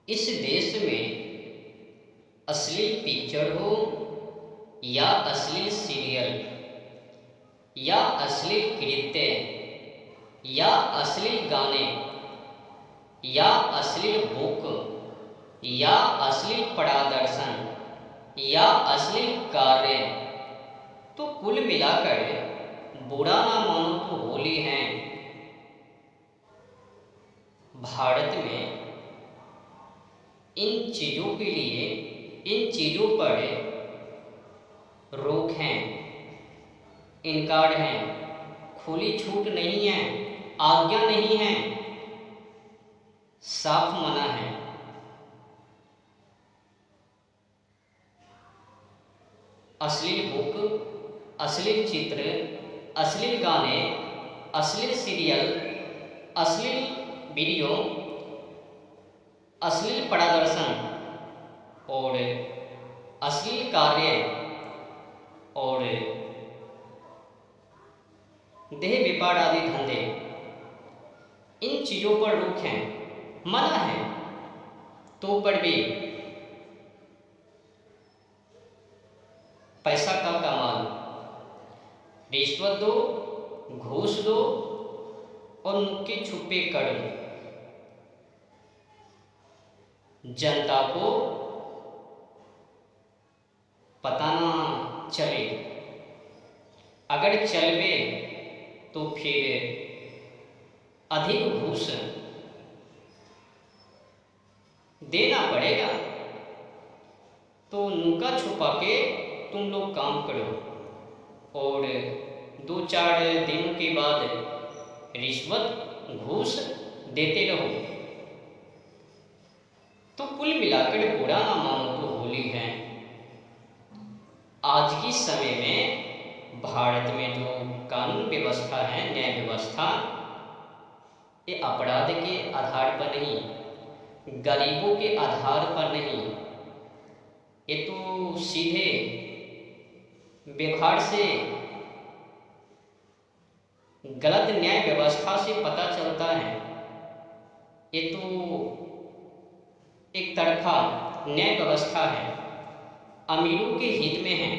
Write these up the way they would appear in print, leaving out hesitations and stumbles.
इस देश में अश्लील पिक्चर हो या अश्लील सीरियल या अश्लील कृत्य या अश्लील गाने या अश्लील बुक या अश्लील प्रदर्शन या अश्लील कार्य, तो कुल मिलाकर बुरा ना मानो तो होली है। भारत में इन चीज़ों के लिए, इन चीज़ों पर रोक है, इनकार है, खुली छूट नहीं है, आज्ञा नहीं है, साफ मना है। अश्लील बुक, अश्लील चित्र, अश्लील गाने, अश्लील सीरियल, अश्लील वीडियो, अश्लील प्रदर्शन और अश्लील कार्य और देह व्यापार आदि धंधे, इन चीज़ों पर रोक है, मना है, तो पर भी पैसा का कमाल, रिश्वत दो, घूस दो और नुक्के छुपे करो, जनता को पता ना चले, अगर चलवे तो फिर अधिक घूस देना पड़ेगा। तो नुका छुपा के तुम लोग काम करो और 2-4 दिनों के बाद रिश्वत घूस देते रहो। तो कुल मिलाकर बुरा ना मानो तो होली है। आज की समय में भारत में जो कानून व्यवस्था है, न्याय व्यवस्था, ये अपराध के आधार पर नहीं, गरीबों के आधार पर नहीं, ये तो सीधे व्यवहार से, गलत न्याय व्यवस्था से पता चलता है। ये तो एक तरफा न्याय व्यवस्था है, अमीरों के हित में है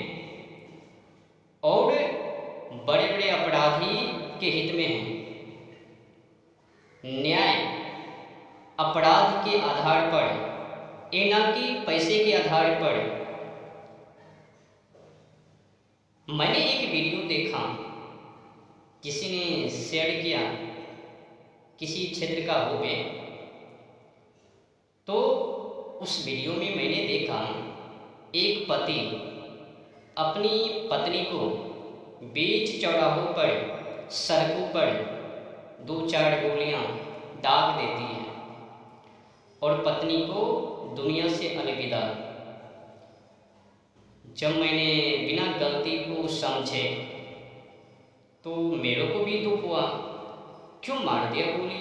और बड़े बड़े अपराधी के हित में है। न्याय अपराध के आधार पर, ये ना कि पैसे के आधार पर। मैंने एक वीडियो देखा, किसी ने शेयर किया, किसी क्षेत्र का हो गए, तो उस वीडियो में मैंने देखा एक पति अपनी पत्नी को बीच चौराहों पर, सड़कों पर 2-4 गोलियां दाग देती है और पत्नी को दुनिया से अलविदा। जब मैंने बिना गलती को समझे तो मेरे को भी दुख हुआ, क्यों मार दिया गोली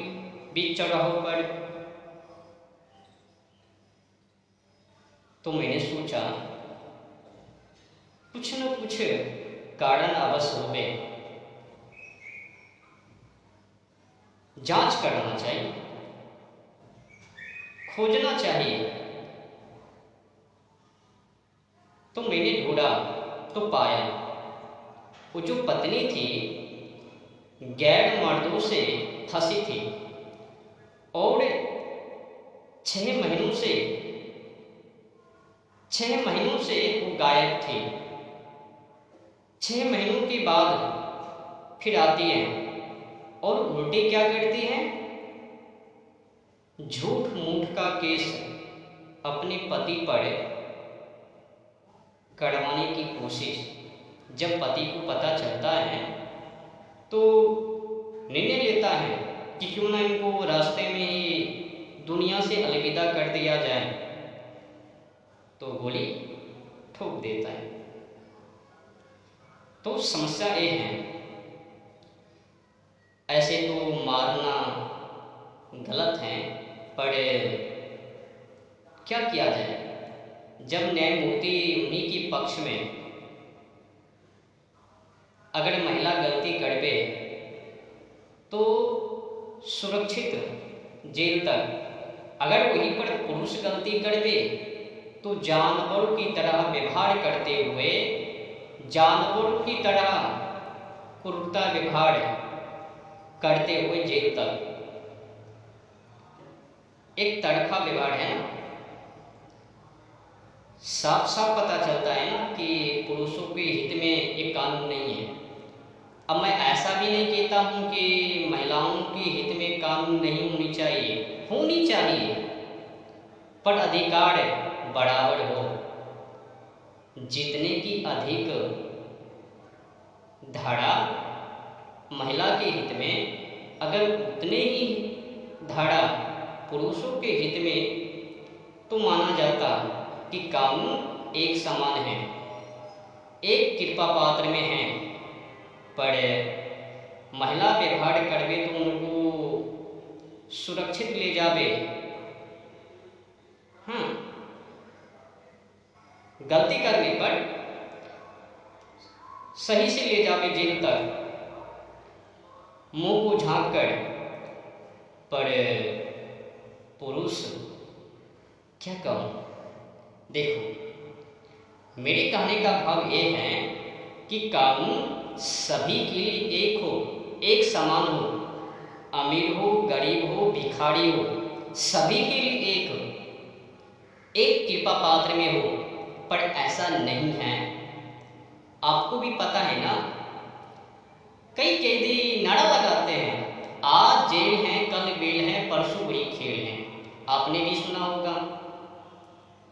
बीच चौराहों पर। तो मैंने सोचा कुछ न कुछ कारण अवश्य हो गए, जांच करना चाहिए, खोजना चाहिए। तो मैंने ढूंढा तो पाया वो जो पत्नी थी गैर मर्दों से फंसी थी और 6 महीनों से वो गायब थी। 6 महीनों के बाद फिर आती है और उल्टे क्या करती है, झूठ मूठ का केस अपने पति पर करवाने की कोशिश। जब पति को पता चलता है तो निर्णय लेता है कि क्यों ना इनको रास्ते में ही दुनिया से अलविदा कर दिया जाए, तो गोली ठोक देता है। तो समस्या ये है, ऐसे तो मारना गलत है, पर क्या किया जाए जब न्यायमूर्ति उन्हीं के पक्ष में, अगर महिला गलती कर दे तो सुरक्षित जेल तक अगर वहीं पर पुरुष गलती कर दे तो जानवरों की तरह व्यवहार करते हुए, जानवरों की तरह क्रूरता व्यवहार करते हुए जेल तक, एक तड़का व्यवहार है ना। साफ साफ पता चलता है ना कि पुरुषों के हित में ये कानून नहीं है। अब मैं ऐसा भी नहीं कहता हूँ कि महिलाओं के हित में कानून नहीं होनी चाहिए, पर अधिकार बराबर हो। जितने की अधिक धारा महिला के हित में, अगर उतने ही धारा पुरुषों के हित में, तो माना जाता कि कानून एक समान है, एक कृपा पात्र में है। पर महिला व्यवहार करवे तो उनको सुरक्षित ले जावे, गलती करने पर सही से ले जावे जेल तक, मुंह को झांक कर। पर पुरुष क्या कहूँ, देखो मेरे कहने का भाव ये है कि कानून सभी के लिए एक हो, एक समान हो, अमीर हो, गरीब हो, भिखारी हो, सभी के लिए एक हो, एक कृपा पात्र में हो। पर ऐसा नहीं है। आपको भी पता है ना, कई कैदी नारा लगाते हैं, आज जेल है, कल बेल है, परसों बड़ी खेल है। आपने भी सुना होगा।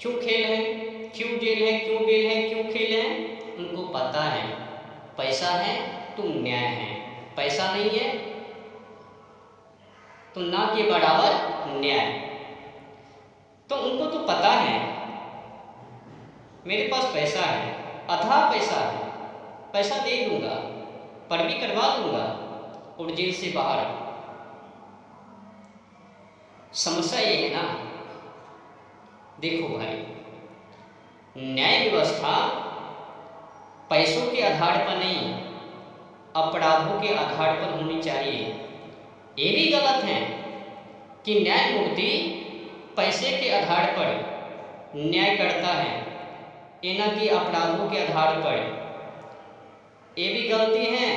क्यों खेल है, क्यों जेल है, क्यों बेल है, क्यों खेल है? उनको पता है, पैसा है तो न्याय है, पैसा नहीं है तो ना के बराबर न्याय। तो उनको तो पता है मेरे पास पैसा है, अथाह पैसा है, पैसा दे दूंगा, पर भी करवा दूंगा और जेल से बाहर। समस्या ये है ना, देखो भाई, न्याय व्यवस्था पैसों के आधार पर नहीं, अपराधों के आधार पर होनी चाहिए। ये भी गलत है कि न्यायमूर्ति पैसे के आधार पर न्याय करता है, ये ना कि अपराधों के आधार पर। ये भी गलती है।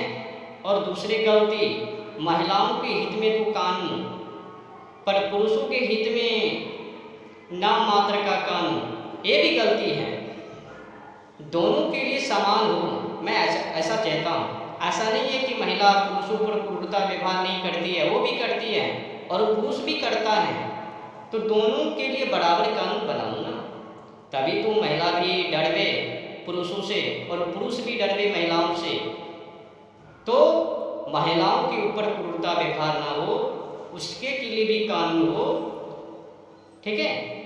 और दूसरी गलती, महिलाओं के हित में तो कानून, पर पुरुषों के हित में नाम मात्र का कानून, ये भी गलती है। दोनों के लिए समान हो, मैं ऐसा चाहता हूँ। ऐसा नहीं है कि महिला पुरुषों पर क्रूरता व्यवहार नहीं करती है, वो भी करती है और पुरुष भी करता है। तो दोनों के लिए बराबर कानून बनाओ ना, तभी तो महिला भी डरवे पुरुषों से और पुरुष भी डरवे महिलाओं से। तो महिलाओं के ऊपर क्रूरता व्यवहार ना हो, उसके के लिए भी कानून हो, ठीक है।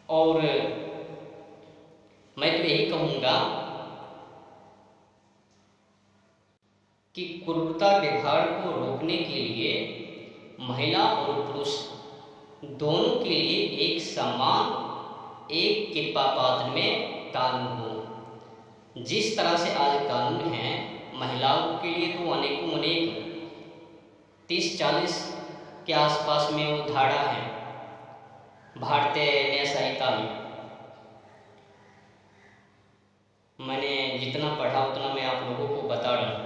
और मैं तो यही कहूँगा कि क्रूरता व्यवहार को रोकने के लिए महिला और पुरुष दोनों के लिए एक समान, एक कृपा पात्र में कानून हो। जिस तरह से आज कानून है महिलाओं के लिए, तो अनेकों अनेक 30-40 के आसपास में वो धारा है भारतीय न्याय संहिता में। मैंने जितना पढ़ा उतना मैं आप लोगों को बता रहा हूँ।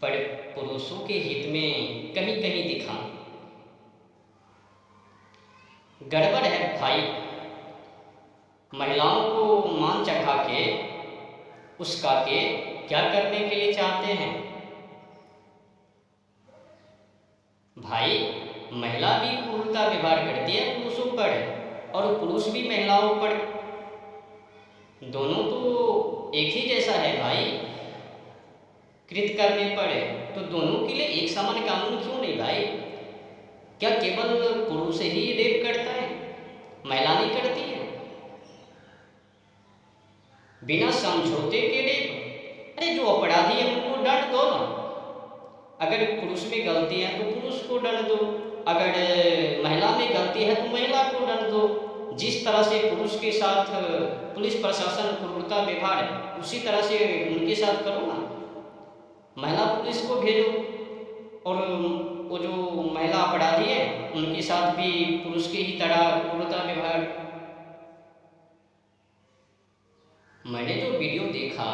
पर पुरुषों के हित में कहीं कहीं दिखा गड़बड़ है भाई। महिलाओं को मान चढ़ा के उसका के क्या करने के लिए चाहते हैं भाई? महिला भी क्रूरता व्यवहार करती है पुरुषों पर, और पुरुष भी महिलाओं पर। दोनों तो एक ही जैसा है भाई। कृत करने पड़े तो दोनों के लिए एक समान कानून क्यों नहीं भाई? क्या केवल पुरुष ही रेप करता है, महिला नहीं करती है? बिना समझौते के रेप? अरे जो अपराधी है उनको दंड दो ना। अगर पुरुष में गलती है तो पुरुष को दंड दो, अगर महिला में गलती है तो महिला को दंड दो। जिस तरह से पुरुष के साथ पुलिस प्रशासन क्रूरता व्यवहार है, उसी तरह से उनके साथ करो ना। महिला पुलिस को भेजो और वो जो महिला अपराधी है उनके साथ भी पुरुष की ही तरह क्रूरता व्यवहार। मैंने जो वीडियो देखा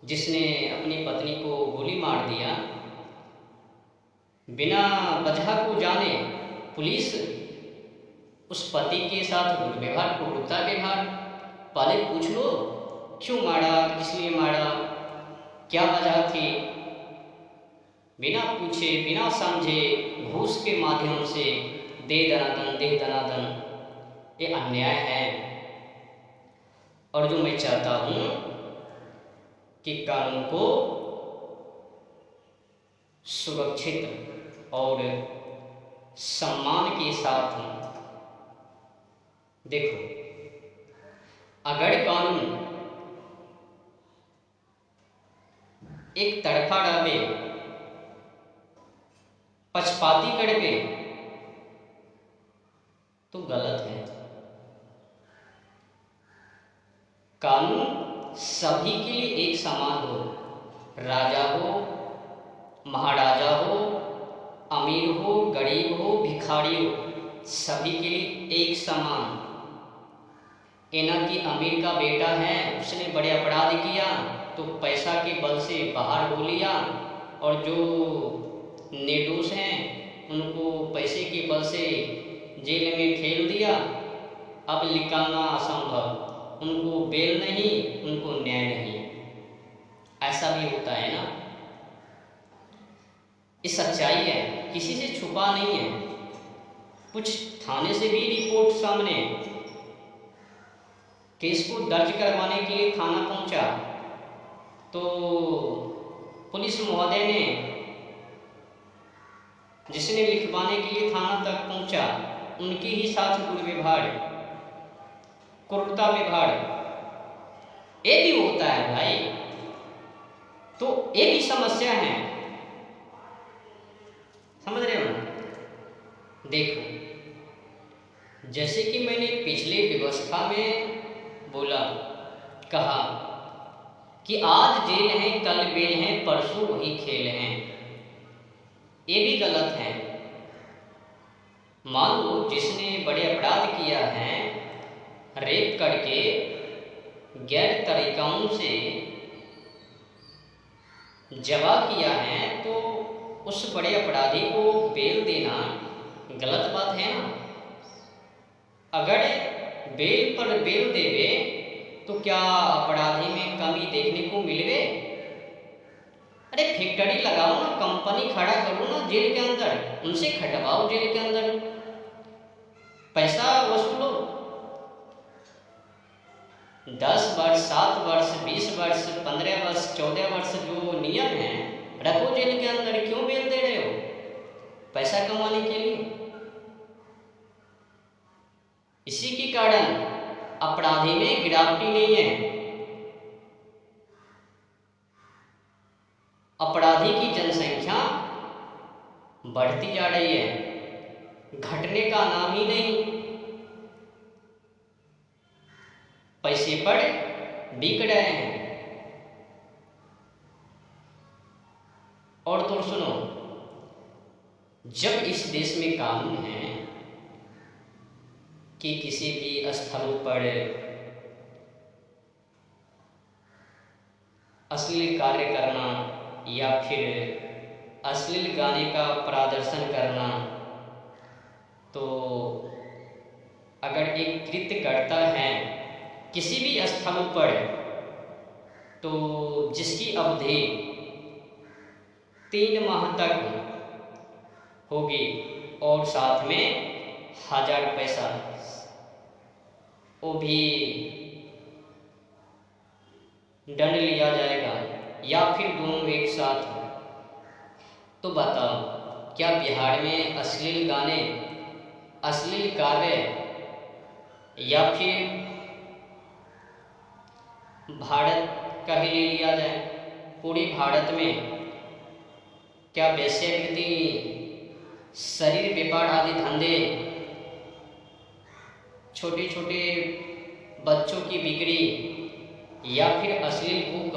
जिसने अपनी पत्नी को गोली मार दिया बिना वजह को जाने, पुलिस उस पति के साथ दुर्व्यवहार, क्रूरता व्यवहार। पहले पूछ लो क्यों मारा, किस लिए मारा, क्या वजह थी। बिना पूछे बिना समझे घूस के माध्यम से दे दनादन दे दनादन, ये अन्याय है। और जो मैं चाहता हूँ कि कानून को सुरक्षित और सम्मान के साथ देखो, अगर कानून एक तरफा डाले, पक्षपाती कर दे तो गलत है। कानून सभी के लिए एक समान हो, राजा हो, महाराजा हो, अमीर हो, गरीब हो, भिखारी हो, सभी के लिए एक समान। ये ना कि अमीर का बेटा है उसने बड़े अपराध किया तो पैसा के बल से बाहर हो लिया, और जो निर्दोष हैं उनको पैसे के बल से जेल में ठेल दिया, अब निकालना असंभव, उनको बेल नहीं, उनको न्याय नहीं। ऐसा भी होता है ना, ये सच्चाई है, किसी से छुपा नहीं है। कुछ थाने से भी रिपोर्ट सामने, केस को दर्ज करवाने के लिए थाना पहुंचा तो पुलिस महोदय ने, जिसने लिखवाने के लिए थाना तक पहुंचा, उनके ही साथ दुर्व्यवहार, क्रूरता व्यवहार, ये भी होता है भाई। तो ये भी समस्या है, समझ रहे हो ना। देखो, जैसे कि मैंने पिछले व्यवस्था में बोला, कहा कि आज जेल है, कल बेल है, परसों वही खेल है, ये भी गलत है। मान लो जिसने बड़े अपराध किया है, रेप करके गैर तरीकाओं से जवा किया है, तो उस बड़े अपराधी को बेल देना गलत बात है ना। अगर बेल पर बेल देवे तो क्या अपराधी में कमी देखने को मिलवे? अरे फैक्ट्री लगाओ ना, कंपनी खड़ा करो ना जेल के अंदर, उनसे खटवाओ जेल के अंदर, पैसा वसूलो। 10 वर्ष, 7 वर्ष, 20 वर्ष, 15 वर्ष, 14 वर्ष जो नियम है रखो जेल के अंदर। क्यों बेल दे रहे हो? पैसा कमाने के लिए। इसी के कारण अपराधी में गिरावटी नहीं है, अपराधी की जनसंख्या बढ़ती जा रही है, घटने का नाम ही नहीं। पैसे पर बिक रहे हैं। और तो सुनो, जब इस देश में कानून है कि किसी भी स्थलों पर अश्लील कार्य करना या फिर अश्लील गाने का प्रदर्शन करना, तो अगर एक कृत्य करता है किसी भी स्थलों पर, तो जिसकी अवधि 3 माह तक होगी और साथ में 1000 पैसा वो भी दंड लिया जाएगा, या फिर दोनों एक साथ। तो बताओ, क्या बिहार में अश्लील गाने, अश्लील कार्य, या फिर भारत का ही ले लिया जाए, पूरे भारत में क्या वेश्यावृत्ति, शरीर व्यापार आदि धंधे, छोटे छोटे बच्चों की बिक्री, या फिर अश्लील बुक,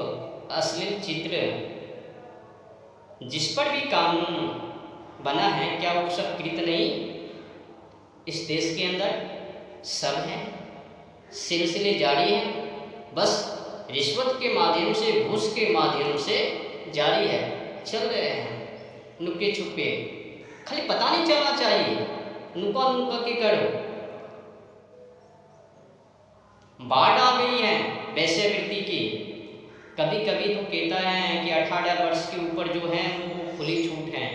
अश्लील चित्र, जिस पर भी कानून बना है, क्या वो सब कृत नहीं इस देश के अंदर सब है, सिलसिले जारी हैं, बस रिश्वत के माध्यम से, घूस के माध्यम से जारी है, चल रहे हैं नुके छुपे। खाली पता नहीं चलना चाहिए, नुका नुका के करो। बाढ़ आ गई है वैश्यवृत्ति की। कभी कभी तो कहता है कि 18 वर्ष के ऊपर जो है उनको खुली छूट है।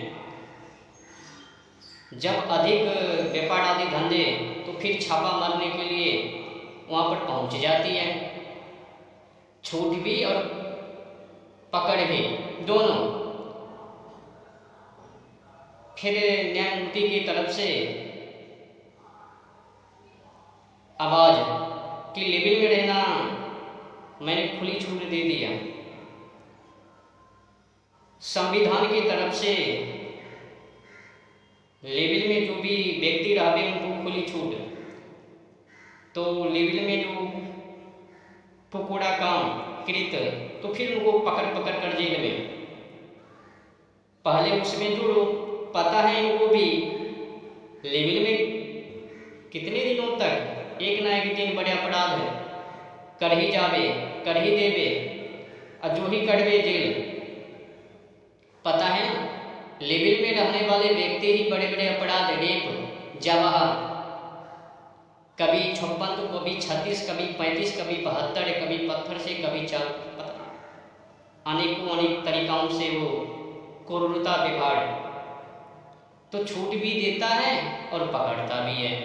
जब अधिक व्यापार आदि धंधे तो फिर छापा मारने के लिए वहाँ पर पहुँच जाती है, छूट भी और पकड़ भी दोनों। फिर न्यायमूर्ति की तरफ से आवाज कि लेवल में रहना, मैंने खुली छूट दे दिया। संविधान की तरफ से लेवल में जो भी व्यक्ति रहते उनको खुली छूट। तो लेवल में जो पुकुड़ा काम कृत तो फिर उनको पकड़ पकड़ कर जेल में। पहले उसमें जो पता है इनको भी लेवल में कितने दिनों तक एक ना एक दिन बड़े अपराध है कर ही जावे, कर ही देवे, और जो ही करवे जेल। पता है ना, लेवल में रहने वाले व्यक्ति ही बड़े बड़े अपराध, रेप, जवाहर, कभी 56 तो कभी 36, कभी 35, कभी 72, कभी पत्थर से, कभी चाल, अनेकों अनेक तरीकाओं से वो क्रूरता व्यवहार। तो छूट भी देता है और पकड़ता भी है।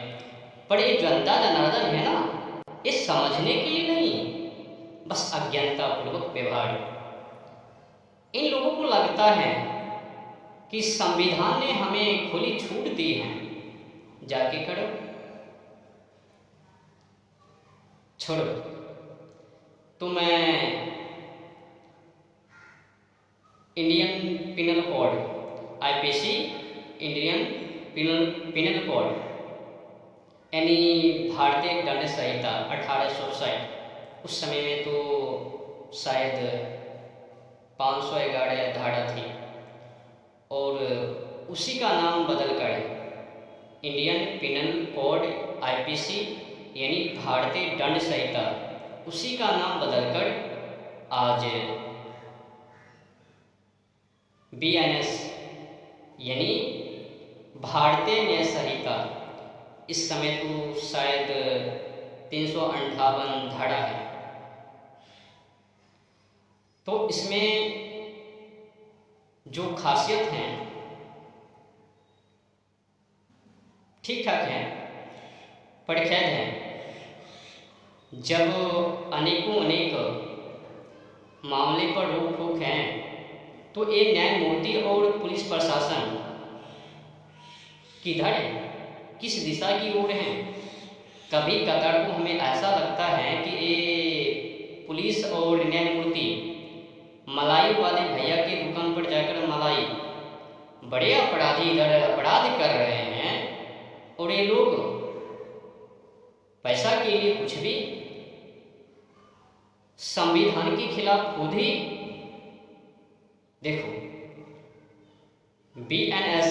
पर ये जनता जनार्दन है ना, ये समझने के लिए नहीं, बस अज्ञानता पूर्वक व्यवहार। इन लोगों को लगता है कि संविधान ने हमें खुली छूट दी है, जाके करो, छोड़ो। तो मैं Indian penal code IPC, Indian penal code यानी भारतीय दंड संहिता 1860, उस समय में तो शायद 511 धारा थी, और उसी का नाम बदलकर इंडियन पिनल कोड आईपीसी यानी भारतीय दंड संहिता, उसी का नाम बदलकर आज बीएनएस यानी भारतीय न्याय संहिता। इस समय तो शायद 358 धारा है। तो इसमें जो खासियत हैं ठीक ठाक हैं, पर खैर है, जब अनेकों अनेक मामले पर रोक टोक है तो ये न्यायमूर्ति और पुलिस प्रशासन किधर है, किस दिशा की ओर है। कभी कतर को हमें ऐसा लगता है कि ये पुलिस और न्यायमूर्ति मलाई वाले भैया की दुकान पर जाकर मलाई, बड़े अपराधी इधर अपराध कर रहे हैं और ये लोग पैसा के लिए कुछ भी संविधान के खिलाफ खुद ही। देखो बीएनएस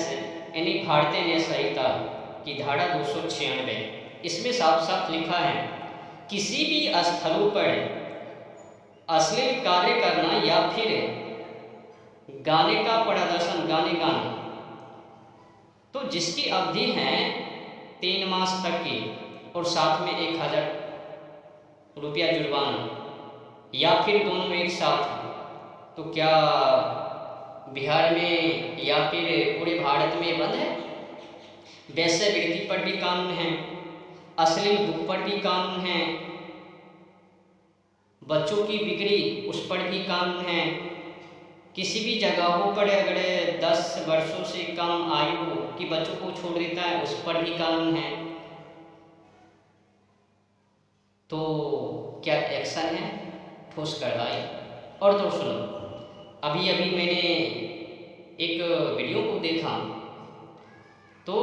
यानी भारतीय न्याय संहिता की धारा 296, इसमें साफ साफ लिखा है किसी भी स्थलों पर अश्लील कार्य करना या फिर गाने का प्रदर्शन, गाने गाना, तो जिसकी अवधि है 3 मास तक की और साथ में 1000 रुपया जुर्माना, या फिर दोनों एक साथ। तो क्या बिहार में या फिर पूरे भारत में बंद है? वैश्यवृत्ति पर भी कानून है, अश्लील बुक पर भी कानून है, बच्चों की बिक्री उस पर भी कानून है। किसी भी जगहों पर अगर 10 वर्षों से कम आयु की बच्चों को छोड़ देता है उस पर भी कानून है। तो क्या एक्शन है? ठोस कार्रवाई। और तो सुनो, अभी अभी मैंने एक वीडियो को देखा, तो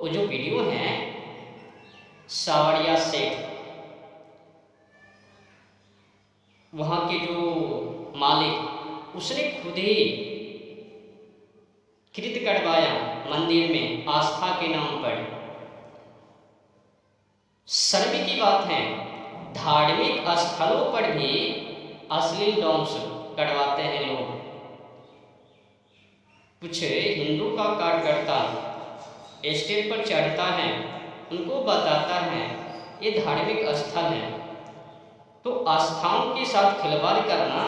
वो जो वीडियो है सावरिया सेठ, वहाँ के जो मालिक, उसने खुद ही कृत करवाया मंदिर में आस्था के नाम पर। शर्म की बात है, धार्मिक स्थलों पर भी अश्लील डांस करवाते हैं लोग। कुछ हिंदू का कार्यकर्ता स्टेज पर चढ़ता है, उनको बताता है ये धार्मिक स्थल है, तो आस्थाओं के साथ खिलवाड़ करना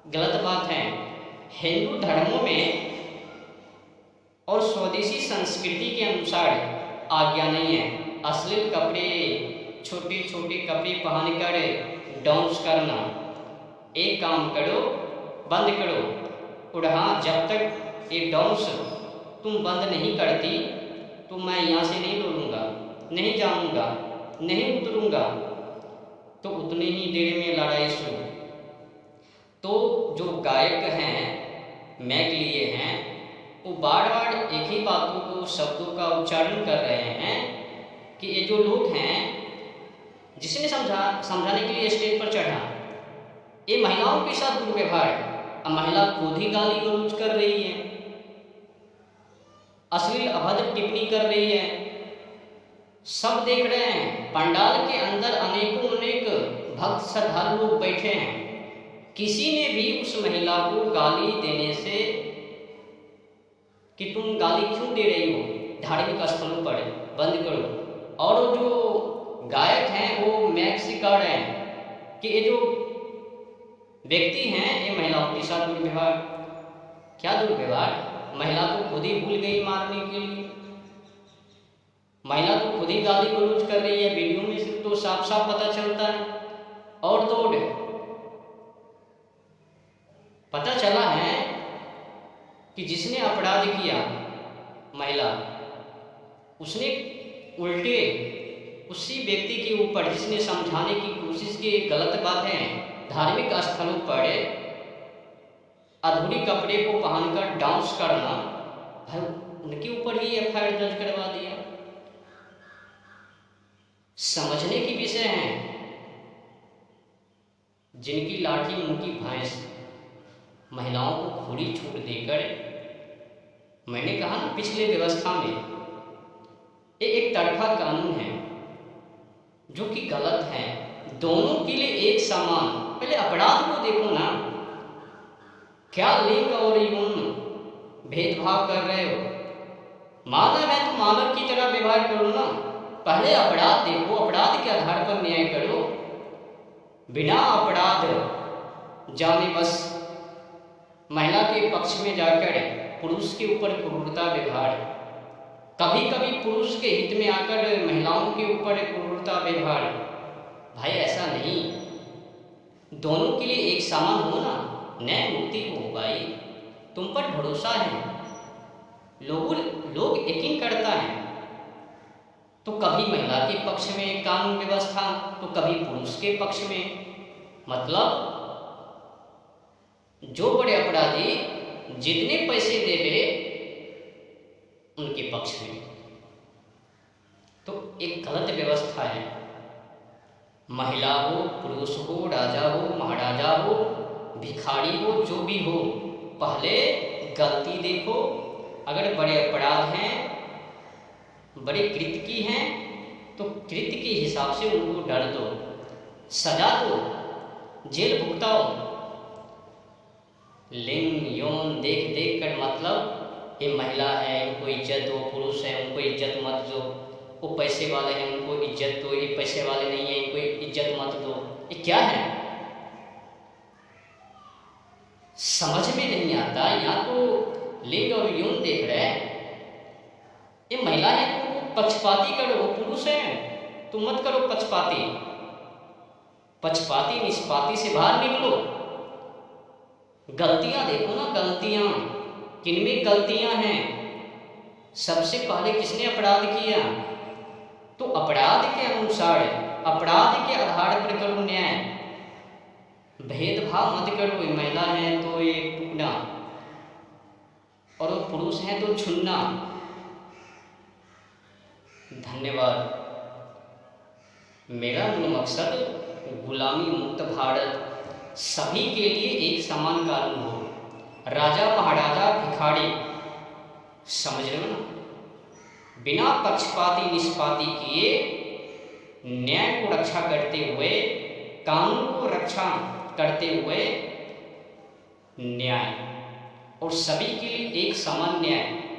गलत बात है। हिंदू धर्मों में और स्वदेशी संस्कृति के अनुसार आज्ञा नहीं है अश्लील कपड़े, छोटे छोटे कपड़े पहनकर डांस करना। एक काम करो, बंद करो। और हाँ, जब तक ये डांस तुम बंद नहीं करती तो मैं यहाँ से नहीं डोलूँगा, नहीं जाऊँगा, नहीं उतरूँगा। तो उतने ही देर में लड़ाई शुरू। तो जो गायक हैं, मैक लिए हैं, वो बार बार एक ही बातों को, शब्दों का उच्चारण कर रहे हैं कि ये जो लोग हैं, जिसने समझाने के लिए स्टेज पर चढ़ा, ये महिलाओं के साथ दुर्व्यवहार। अब महिला खुद ही गाली गलौज कर रही है, अश्लील अभद्र टिप्पणी कर रही है, सब देख रहे हैं। पंडाल के अंदर अनेकों अनेक भक्त श्रद्धालु लोग बैठे हैं। किसी ने भी उस महिला को गाली देने से कि तुम गाली क्यों दे रही हो धार्मिक स्थलों पर, बंद करो। और जो गायक हैं वो मैक से कह रहे हैं कि ये जो व्यक्ति हैं ये महिलाओं के साथ दुर्व्यवहार। क्या दुर्व्यवहार? महिला को खुद ही भूल गई मारने के लिए, महिला तो खुद ही गाली गलौज कर रही है। वीडियो में से तो साफ साफ पता चलता है। और तो पता चला है कि जिसने अपराध किया महिला, उसने उल्टे उसी व्यक्ति के ऊपर जिसने समझाने की कोशिश की गलत बात है, धार्मिक स्थलों पर अधूरी कपड़े को पहनकर डांस करना, भाई उनके ऊपर ही एफआईआर दर्ज करवा दिया। समझने की विषय है, जिनकी लाठी उनकी भैंस, महिलाओं को खुली छूट देकर, मैंने कहा ना पिछले व्यवस्था में ये एक तरफा कानून है जो कि गलत है। दोनों के लिए एक समान। पहले अपराध को देखो ना, क्या लिंग और यौन भेदभाव कर रहे हो? मानव है तो मानव की तरह व्यवहार करो ना। पहले अपराध देखो, अपराध के आधार पर न्याय करो। बिना अपराध जाने बस महिला के पक्ष में जाकर पुरुष के ऊपर क्रूरता व्यवहार, कभी कभी पुरुष के हित में आकर महिलाओं के ऊपर क्रूरता व्यवहार। भाई ऐसा नहीं, दोनों के लिए एक समान हो ना, न्याय मुक्ति हो। भाई तुम पर भरोसा है, लोग यकीन करता है। तो कभी महिला के पक्ष में कानून व्यवस्था, तो कभी पुरुष के पक्ष में। मतलब जो बड़े अपराधी जितने पैसे देवे उनके पक्ष में। तो एक गलत व्यवस्था है। महिला हो, पुरुष हो, राजा हो, महाराजा हो, भिखारी हो, जो भी हो, पहले गलती देखो। अगर बड़े अपराध हैं, बड़े कृत्य की हैं, तो कृत्य के हिसाब से उनको दंड दो, सजा दो, जेल भुगताओ। लिंग यौन देख देख कर मतलब ये महिला है इनको इज्जत दो, पुरुष है उनको इज्जत मत दो, वो पैसे वाले हैं उनको इज्जत दो, ये पैसे वाले नहीं है इनको इज्जत मत दो। ये क्या है? समझ में नहीं आता। या तो लिंग और यौन देख रहे हैं, ये महिला है तो पक्षपाती करो, पुरुष है तो मत करो पक्षपाती। पक्षपाती निष्पाती से बाहर निकलो। गलतियां देखो ना, गलतियां किनमें गलतियां हैं। सबसे पहले किसने अपराध किया? तो अपराध के अनुसार, अपराध के आधार पर करो न्याय। भेदभाव मत करो। ये महिला है तो ये टूकना और वो पुरुष है तो छुन्ना। धन्यवाद। मेरा मूल मकसद गुलामी मुक्त भारत, सभी के लिए एक समान कानून हो। राजा महाराजा भिखारी समझ रहे हो ना, बिना पक्षपाती निष्पाती किए न्याय को रक्षा करते हुए, कानून को रक्षा करते हुए न्याय और सभी के लिए एक समान न्याय